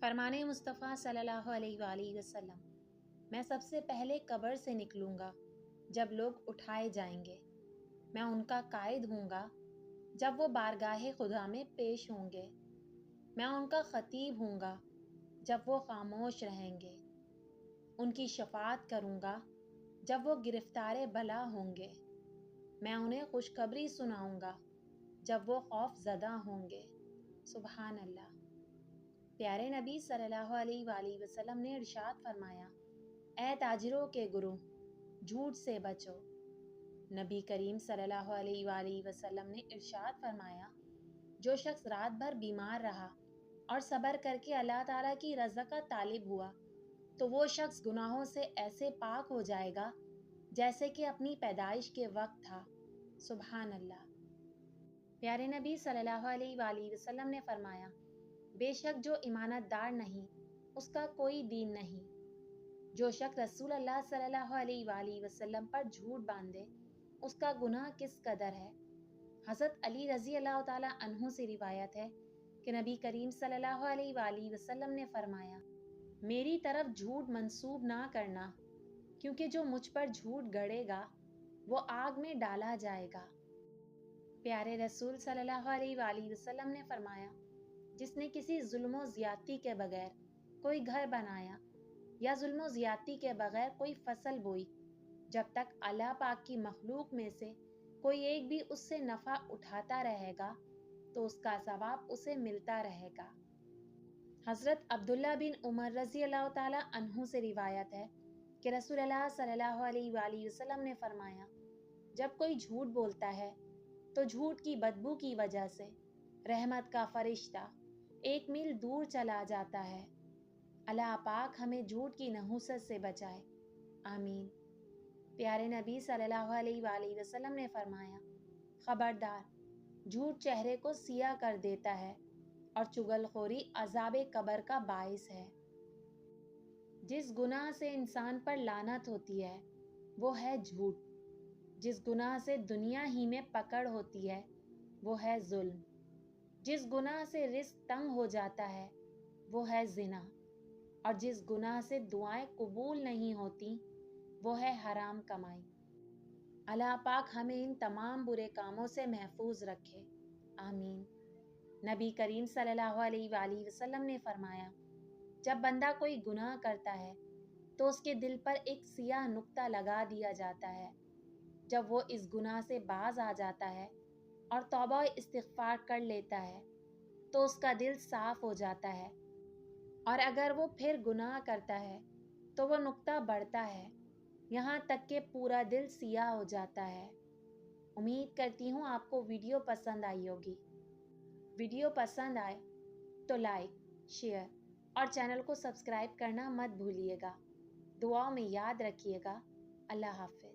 فرمانے مصطفیٰ صلی اللہ علیہ وآلہ وسلم، میں سب سے پہلے قبر سے نکلوں گا جب لوگ اٹھائے جائیں گے۔ میں ان کا قائد ہوں گا جب وہ بارگاہ خدا میں پیش ہوں گے۔ میں ان کا خطیب ہوں گا جب وہ خاموش رہیں گے۔ ان کی شفاعت کروں گا جب وہ گرفتار بلا ہوں گے۔ میں انہیں خوشخبری سناؤں گا جب وہ خوف زدہ ہوں گے۔ سبحان اللہ۔ پیارے نبی صلی اللہ علیہ وآلہ وسلم نے ارشاد فرمایا، اے تاجروں کے گروہ، جھوٹ سے بچو۔ نبی کریم صلی اللہ علیہ وآلہ وسلم نے ارشاد فرمایا، جو شخص رات بھر بیمار رہا اور صبر کر کے اللہ تعالیٰ کی رضا کا طالب ہوا تو وہ شخص گناہوں سے ایسے پاک ہو جائے گا جیسے کہ اپنی پیدائش کے وقت تھا۔ سبحان اللہ۔ پیارے نبی صلی اللہ علیہ وآلہ وسلم نے فرمایا، بے شک جو امانت دار نہیں اس کا کوئی دین نہیں۔ جو شخص رسول اللہ صلی اللہ علیہ وآلہ وسلم پر جھوٹ باندھے اس کا گناہ کس قدر ہے۔ حضرت علی رضی اللہ تعالیٰ عنہ سے روایت ہے کہ نبی کریم صلی اللہ علیہ وآلہ وسلم نے فرمایا، میری طرف جھوٹ منسوب نہ کرنا، کیونکہ جو مجھ پر جھوٹ گڑے گا وہ آگ میں ڈالا جائے گا۔ پیارے رسول صلی اللہ علیہ وآلہ وسلم نے فرمایا، جس نے کسی ظلم و زیادتی کے بغیر کوئی گھر بنایا یا ظلم و زیادتی کے بغیر کوئی فصل بوئی، جب تک اللہ پاک کی مخلوق میں سے کوئی ایک بھی اس سے نفع اٹھاتا رہے گا تو اس کا ثواب اسے ملتا رہے گا۔ حضرت عبداللہ بن عمر رضی اللہ تعالیٰ عنہ سے روایت ہے کہ رسول اللہ صلی اللہ علیہ وآلہ وسلم نے فرمایا، جب کوئی جھوٹ بولتا ہے تو جھوٹ کی بدبو کی وجہ سے رحمت کا فرشتہ 1 میل دور چلا جاتا ہے۔ اللہ پاک ہمیں جھوٹ کی نحوست سے بچائے، آمین۔ پیارے نبی صلی اللہ علیہ وآلہ وسلم نے فرمایا، خبردار، جھوٹ چہرے کو سیاہ کر دیتا ہے اور چغل خوری عذاب قبر کا باعث ہے۔ جس گناہ سے انسان پر لعنت ہوتی ہے وہ ہے جھوٹ۔ جس گناہ سے دنیا ہی میں پکڑ ہوتی ہے وہ ہے ظلم۔ جس گناہ سے رزق تنگ ہو جاتا ہے وہ ہے زنا، اور جس گناہ سے دعائیں قبول نہیں ہوتی وہ ہے حرام کمائی۔ اللہ پاک ہمیں ان تمام برے کاموں سے محفوظ رکھے، آمین۔ نبی کریم صلی اللہ علیہ وآلہ وسلم نے فرمایا، جب بندہ کوئی گناہ کرتا ہے تو اس کے دل پر ایک سیاہ نقطہ لگا دیا جاتا ہے۔ جب وہ اس گناہ سے باز آ جاتا ہے اور توبہ و استغفار کر لیتا ہے تو اس کا دل صاف ہو جاتا ہے، اور اگر وہ پھر گناہ کرتا ہے تو وہ نقطہ بڑھتا ہے یہاں تک کہ پورا دل سیاہ ہو جاتا ہے۔ امید کرتی ہوں آپ کو ویڈیو پسند آئی ہوگی۔ ویڈیو پسند آئے تو لائک، شیئر اور چینل کو سبسکرائب کرنا مت بھولیے گا۔ دعاؤں میں یاد رکھیے گا۔ اللہ حافظ۔